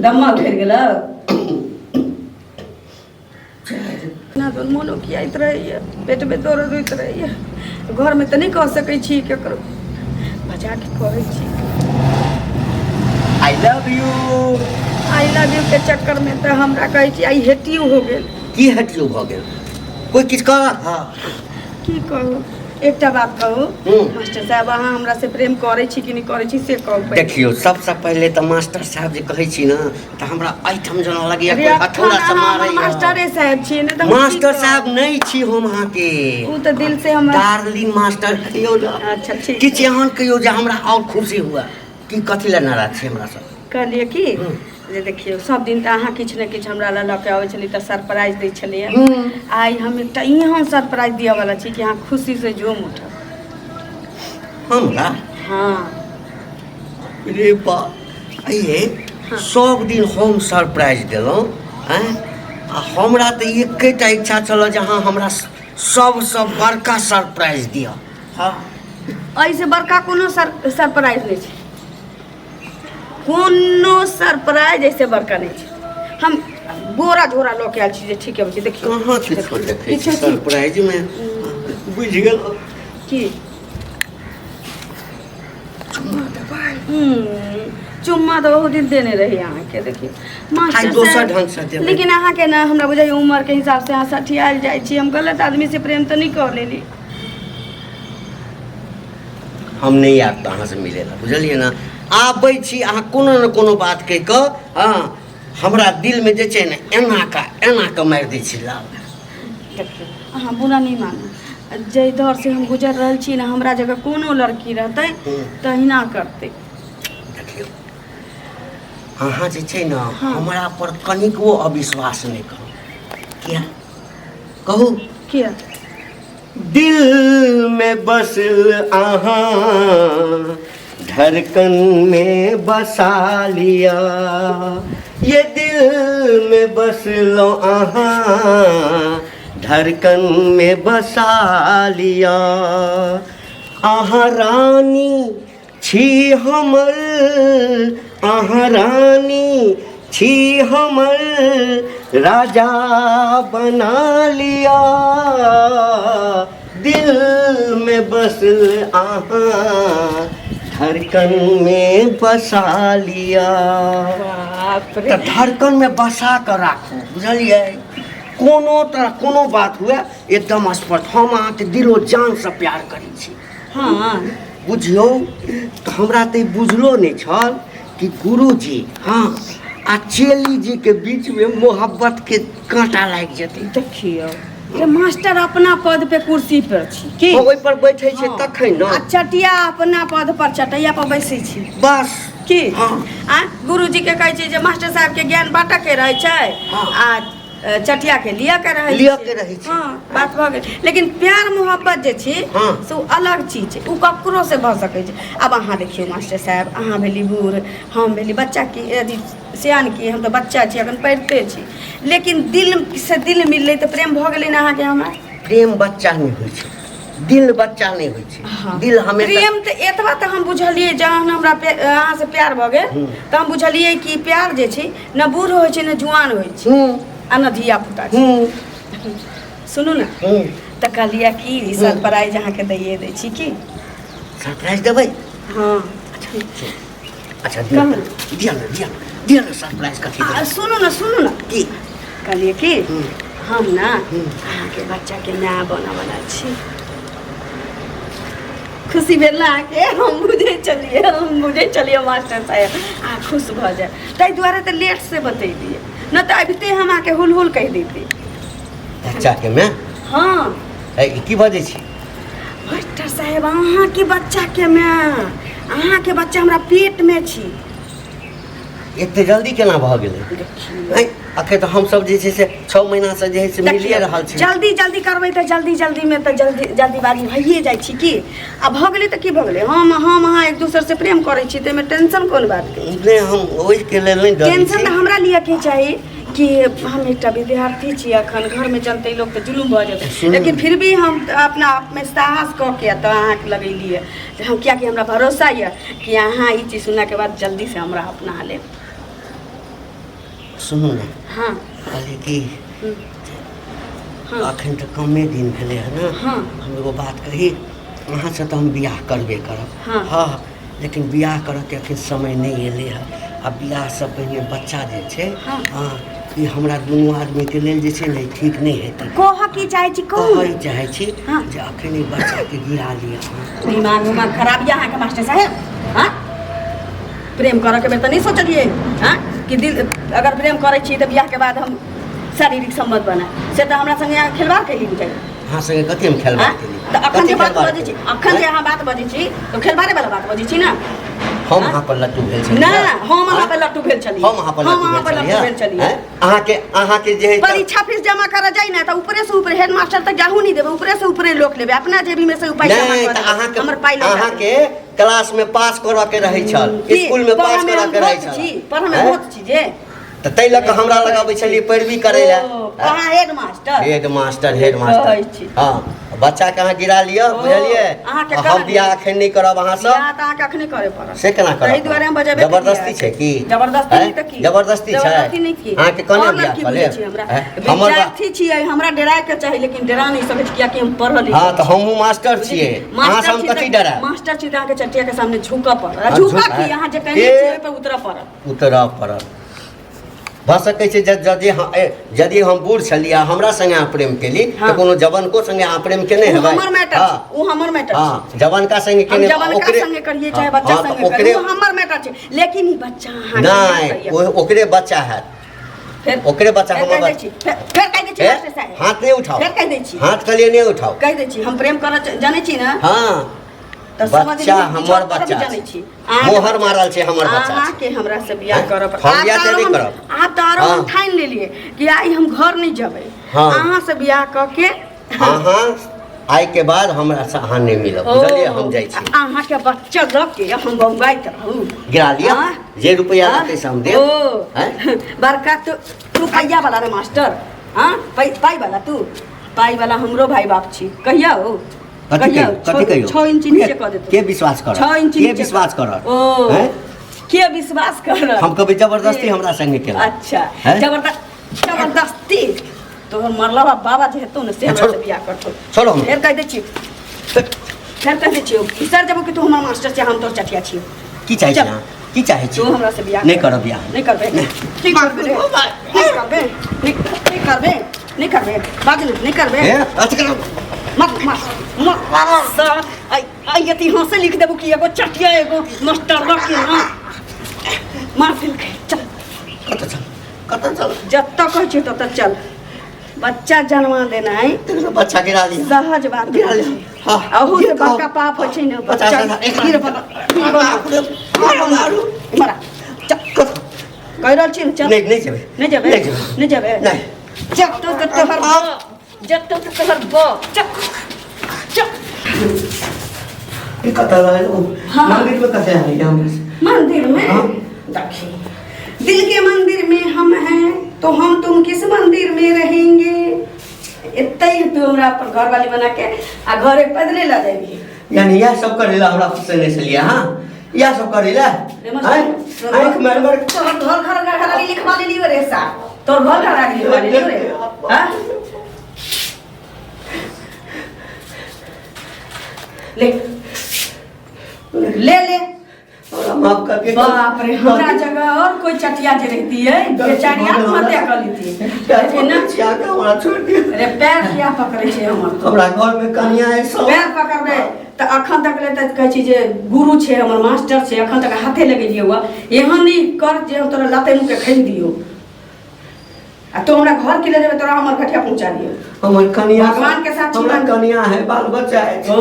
दम्मा घेर गेला ना तो मोनो कियाइत रहैया पेट में दर्द होइत रहैया घर में तो नहीं कह सकै छी केकरो बजा के कहै छी आई लव यू के चक्कर में तो हमरा कहै छी आई हेट यू हो गेल की हेट यू हो गेल कोई किछ कहत हां की कहू एकटा बात कहू मास्टर साहब अहाँ हमरा से प्रेम करै छी कि नहीं करै छी से कहू देखियो सबसे पहले तो मास्टर साहब जे कहै छी ना तो हमरा आइटम जना लगैया कोई हथौड़ा से मारै मास्टर साहब छी ने तो मास्टर साहब नहीं छी हम अहाँ के उ तो दिल से हम डार्लिंग मास्टर कहियो अच्छा ठीक किछ एहन कहियो जे हमरा और खुशी हुआ कि कथि ला नाराज छी हमरा सब कहलिए कि जे देखियो सब दिन तो अहाँ किछ न किछ हमरा ला लके आबै छली त सरप्राइज दै छलिए आई हम एकटा एहन सरप्राइज दिया वाला छी कि अहाँ खुशी से झूम उठब हमरा हां रे बा आइए सब दिन हम सरप्राइज देलौ हैं आ हमरा त एकेटा इच्छा छल जे हां हमरा सबसे बड़का सरप्राइज दिया हां ऐसे बड़का कोनो सरप्राइज नहीं छै कोनो सरप्राइज ऐसे बड़का नहीं छै हम बोरा झोरा लोके आल छी जे ठीक है देखियो कहां छै छोड़ देखै छी सरप्राइज में बुझ गेल की चुम्मा तो बहुत दिन देने रही अहाँ के देखिए मास्टर दोसर ढंग से देबै लेकिन अहाँ के ना हमरा बुझाई उम्र के हिसाब से अहाँ सठियाल जाई छी हम गलत आदमी से प्रेम तो नहीं कर लेली हम नहीं आब अहाँ से मिलेला बुझलिए ना आबै छी अहाँ कोनो न कोनो बात कह के हां हमरा दिल में जे छै ने एना का मार दै छी लाल अहाँ बुरा नहीं मानू जे दौर से हम गुजर रहल छी ना हमरा जगह कोनो लड़की रहते तहिना करते देखियो अहाँ जे छै ना हमरा पर कनिको अविश्वास नहीं करू क्या कहू क्या दिल में बसल आहाँ धड़कन में बसा लिया ये दिल में बसलो आहाँ धड़कन में बसा लिया आहाँ रानी छी हमर आहाँ रानी छी हमर राजा बना लिया दिल में बसल आहाँ धड़कन में बसा लिया तो धड़कन में बसा कर राखू बुझलिए कोनो तरह कोनो बात हुए एकदम स्पष्ट हम अहाँ के दिलो जान से प्यार करै छी हाँ बुझियो तो हमरा तो बुझलो नहीं छल कि गुरुजी हाँ आ चेली जी के बीच में मोहब्बत के कांटा लाग जेतै देखियो जे मास्टर अपना पद पे कुर्सी पर छी की ओइ पर बैठे छै तखन न आ चटिया अपना पद पर चटैया पर बैसै छी बस की हाँ आ गुरुजी के कहै छै जे मास्टर साहब के ज्ञान बांटऽ के रहै छै आ चटिया के लिया के रहै छै हां बात भ गेल लेकिन प्यार मोहब्बत जे छै से उ अलग चीज छै उ ककरो से भ सकै छै अब अहाँ देखियो मास्टर साहब अहाँ भेली बूढ़ हम भेली बच्चा की यदि सियान की हम तो बच्चा छी अखन पढ़ते छी लेकिन दिल से दिल मिलले तो प्रेम भ गेलै ना अहाँ के हमरा प्रेम बच्चा नहीं होय छै दिल बच्चा नहीं होय छै दिल हमेशा प्रेम तो एतबा तो हम बुझलिए जहन हमरा अहाँ से प्यार भ गेल त हम बुझलिए कि प्यार जे छै न बूढ़ होय छै न जुआन होय छै आ न धिया पुता छै सुनू ना त कहलिया कि सरप्राइज अहाँ के दैये दै छी की सरप्राइज देबै हां अच्छा दिया ना सरप्राइज कथी सुनू ना की कहलिए कि हम ना अहाँ के बच्चा के माय बने वाला छी खुशी भेल ना के हम बुझे चलिए मास्टर साहब आ खुश भ जाए ताहि दुआरे तो लेट से बतैलिए न तो अभी ते हम आके हुल कह देती बच्चा के मैं हाँ की बजे छी मास्टर साहब अहाँ के बच्चा के मैं अहाँ के बच्चा हमरा पेट में छी एते जल्दी केना भ गेलै अखे तो हम सब जे छै से 6 महीना से जे है से मिलिए रहल छी जल्दी करबै त जल्दी में त जल्दीबाजी भइए जाइ छी की अब भ गेलै त की भ गेलै हम अहाँ एक दूसरे से प्रेम करै छी त में टेंशन कोन बात के नहीं हम ओइ के लेल नहीं डरै छी टेंशन त हमरा लिए के चाही कि हम एक विद्यार्थी छी अखन घर में चलते लोग तो जुलूम भ जाते, लेकिन फिर भी हम अपना आप में साहस कऽ के तो अहाँ के लगेलिए हम, क्या कि हमरा भरोसा ये कि अहाँ ई चीज सुनला के बाद जल्दी से हमरा अपना ले। सुनू ना, हाँ कहलिए कि हाँ अखन तो कमे दिन भेले है ना, हाँ हम एगो बात कही, अहाँ से तो हम बियाह करबे करब। हाँ हाँ, लेकिन बियाह करऽ के अखन समय नहीं एले है। अब बियाह से पहले बच्चा जे छै, हाँ ई हमरा दुनू आदमी के लेल जे छै ने ठीक नहीं हेतै। कह की चाहे छी, कहै चाहे छी हाँ। जे अखन ई बच्चा के गिरा लिअ। दिमाग उमाग खराब यऽ अहाँके मास्टर साहेब। हाँ प्रेम करऽ के बेर तऽ नहीं सोचलिए हाँ कि दिल अगर प्रेम करै छी तऽ बियाह के बाद हम शारीरिक संबंध बना से तऽ हमरा संगे अहाँ खेलबार के ही बुझाइ। हाँ संगे कथी हम खेलबा के लिए, तऽ अखन जे बात बजै छी, अखन जे अहाँ बात बजै छी तऽ खेलबारे वाला बात बजै छी ना। हम अहाँ पर लट्टू भेल छलिए ना हम अहाँ पर लट्टू भेल छलिए, हम अहाँ पर लट्टू भेल छलिए। अहाँ के जे परीक्षा फीस जमा करऽ जाई ना तऽ ऊपरे से ऊपर हेडमास्टर तक जाहू नहीं देबे, ऊपरे से ऊपरे लोक लेबे, अपना जेबी में से पाई जमा नहीं, कर अहाँ के हमर पाई लगा अहाँ के क्लास में पास करऽ के रहै छल, स्कूल में पास करऽ के रहै छल। पर हमें बहुत छी जे तऽ तै लऽ कऽ हमरा लगाबै छलिए पैरवी करै ला। कहाँ हेडमास्टर हेडमास्टर हाँ, बच्चा के अहाँ गिरा लिअ, बुझलिए। हम बियाह अखन नहीं करब अहाँ सब, बियाह तऽ अहाँके अखने करे पड़त। से केना करब? एहि दुआरे हम बजेबे जबरदस्ती छै की? जबरदस्ती नहीं तऽ की? जबरदस्ती छै? जबरदस्ती नहीं की? अहाँ के कोना बियाह की कऽ बुझै लेब? छी हमरा हमर विद्यार्थी छियै, हमरा डराय के चाही, लेकिन डरा नहीं सकै छी किया कि हम पढ़ल लिखल। हाँ तऽ हमहूँ मास्टर छियै, अहाँ से हम कथी डरायब? मास्टर छी तऽ अहाँके चटिया के सामने झुकऽ पड़त। झुकऽ की अहाँ जे कहने छियै ओइ पर उतरऽ पड़त। उतरऽ पड़त। भऽ सकै छै यदि हम बूढ़ छलियै हमरा संगे अहाँ प्रेम केली तऽ कोनो जवानको संगे अहाँ प्रेम केने हेबै। हमर मैटर छै, ओ हमर मैटर छै। हाँ जवानका संगे केने, जवानका संगे करिए चाहे बच्चा संगे करिए, वो हमर मैटर छै। लेकिन ई बच्चा अहाँ नहीं, ओकरे बच्चा है, फिर ओकरे बच्चा हमर बच्चा। फिर कह दै छी मास्टर साहब, हाथ नहीं उठाओ, फिर कह दै छी, हाथ कलिए नहीं उठाओ, कह दै छी हम प्रेम करऽ जानै छी ना। हाँ बच्चा हमर बच्चा छै, मोहर मारल छै हमर बच्चा। अहाँ के हमरा से बियाह करब, हम बियाह से नहीं करब। आप तो आरो हम ठान लेलिए कि आई हम घर नहीं जेबै, अहाँ से बियाह क के अहाँ आइ के बाद हमरा से अहाँ नहीं मिलब, बुझलिए। हम जाइ छी, अहाँ के बच्चा रख के हम बम्बईत रहू, गिरा लिया जे रुपया लाते से हम देब। बड़का तू पैया वाला रे मास्टर, हाँ पाई वाला, तू पाई वाला हमरो भाई बाप छी। कहिया हो कथी कहियो 6 इंच नीचे कह देतो, के विश्वास कर, 6 इंच के विश्वास कर, के विश्वास कर। हम कभी जबरदस्ती हमरा संगे केला। अच्छा जबरदस्ती तो मरला बाबा जे हेतौ न से हमरा से बियाह करतो। छोड़ो फेर कह दै छी, फेर कह दै छी सर जब कि तू हमर मास्टर छै, हम तोर चटिया छी। की चाहे छी अहाँ? की चाहे छी? तू हमरा से बियाह नहीं करब बियाह, नहीं करबे, की करबे रे? नहीं करबे, नहीं करबे, नहीं करबे, बाज नहीं करबे। अच्छा मत सर आई यति हंसे लिख देबो कि एगो चटिया एगो मास्टर रख के ना मार फिल के चल। कत चल? जत्ता कहै छी तत्ता चल। बच्चा जन्मा देना है, बच्चा गिरा लिया, सहज बात गिरा लिया। हां अहू से बड़का पाप होय छै न बच्चा गिर मारा चल कह रहल छी चल। नहीं जेबे, नहीं जेबे, नहीं जेबे, नहीं जब तो तोहर जब तो तोहर चल कतऽ रहलौ? मंदिर में कतऽ है हम? मंदिर में देखिए दिल के मंदिर में हम हैं तो हम तुम किस मंदिर में रहेंगे। इतना ही तू हमरा पर घर वाली बना के आ घरे पैदले ला जाएगी। यानी यह सब करेला हमरा फसने से लिया। हां यह सब करेला आंख मार मार तोर घर लिखवा ले लियो रे सा, तोर घर लिखवा ले लियो रे। हां ले ले ले माफ करके। बाप रे हमरा जगह और कोई चटिया जे रहती है बेचारी आत्महत्या कर लेती है ना। चिया का हमरा छोड़ दिया रे पैर किया पकड़े छे हमर? हमरा घर में कन्या है सब पैर पकड़बे त अखन तक ले त कहै छी जे गुरु छे हमर मास्टर छे, अखन तक हाथे लगे दियो हुआ एहन नहीं कर जे हम तोरा लाते मुंह के खैन दियो आ तो हमरा घर के ले जेबे तोरा हमर घटिया पहुंचा दियो। हमर कन्या भगवान के साथ हमरा कन्या है, बाल बच्चा है। ओ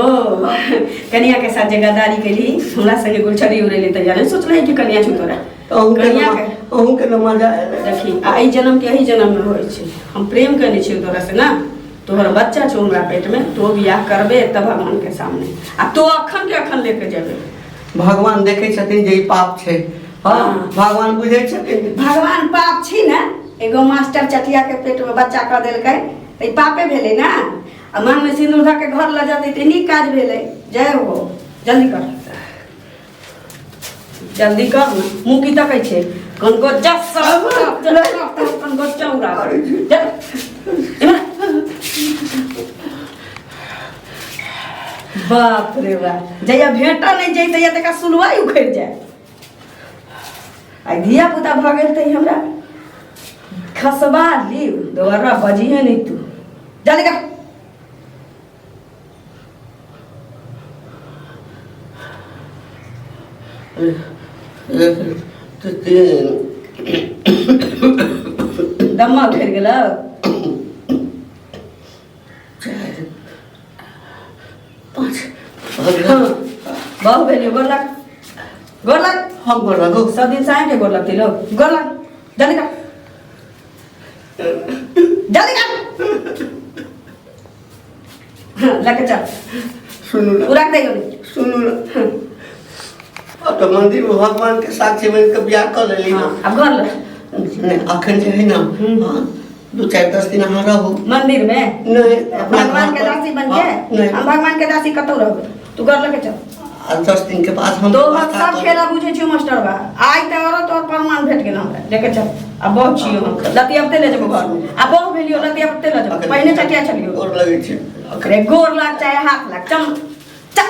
कन्या के साथ जगहदारी केली हमरा संगे गुलछड़ी उड़ेली त जाने सोचले कि कन्या छु तोरा कन्या के अहू के न मजा आए। देखी आ ई जन्म के एही जन्म में होय छै। हम प्रेम करने छी तोरा से ना, तोहर बच्चा छौ हमरा पेट में, तो बियाह करबे तब भगवान के सामने आ तो अखन के अखन लेके जेबे। भगवान देखे छथिन जे ई पाप छै। हां भगवान बुझै छथिन। भगवान पाप छी ना एगो मास्टर चटिया के पेट में बच्चा कर देलकै त ई पापे भेलै ना आ मन में सिंदूर धऽ के घर ल जाते त नीक काज भेलै जय हो जल्दी कर जल्दी कर ना मुंह की तकै छै कौन गो जस कौन गो चौरा बाप रे बाप जया भेंटा नहीं जाए तैया तक सुलवाई उखड़ जाए आई धिया पुता भ गेल त हमरा खसबा ली दोबारा बजिए नहीं तू जल्दी कर दम्मा घेर गेल बहु भेलियो गोर लग हम गोर लगो सब दिन साए के गोर लगती लोग गोर लग जल्दी कर लेके चल सुनू ना पूरा दे सुनू ना अब तो मंदिर में भगवान के साक्षी में के ब्याह कर लेली ना अब घर ल नहीं अखन जे है ना हां 2-4-10 दिन यहाँ रहो मंदिर में नहीं भगवान के दासी बन के हम भगवान के दासी कतौ रहबे तू घर लेके चल और 10 दिन के बाद हम तो सब खेला बुझे छी मास्टर बा आई त औरत और प्रमाण भेट गेल हमरा लेके चल अब बहुत छियो हम लतियाबते ले जब घर अब बहुत भेलियो लतियाबते ले जब पहले चटिया चलियो गोर लगे छी अरे गोर लाग चाहे हाथ लाग चल चल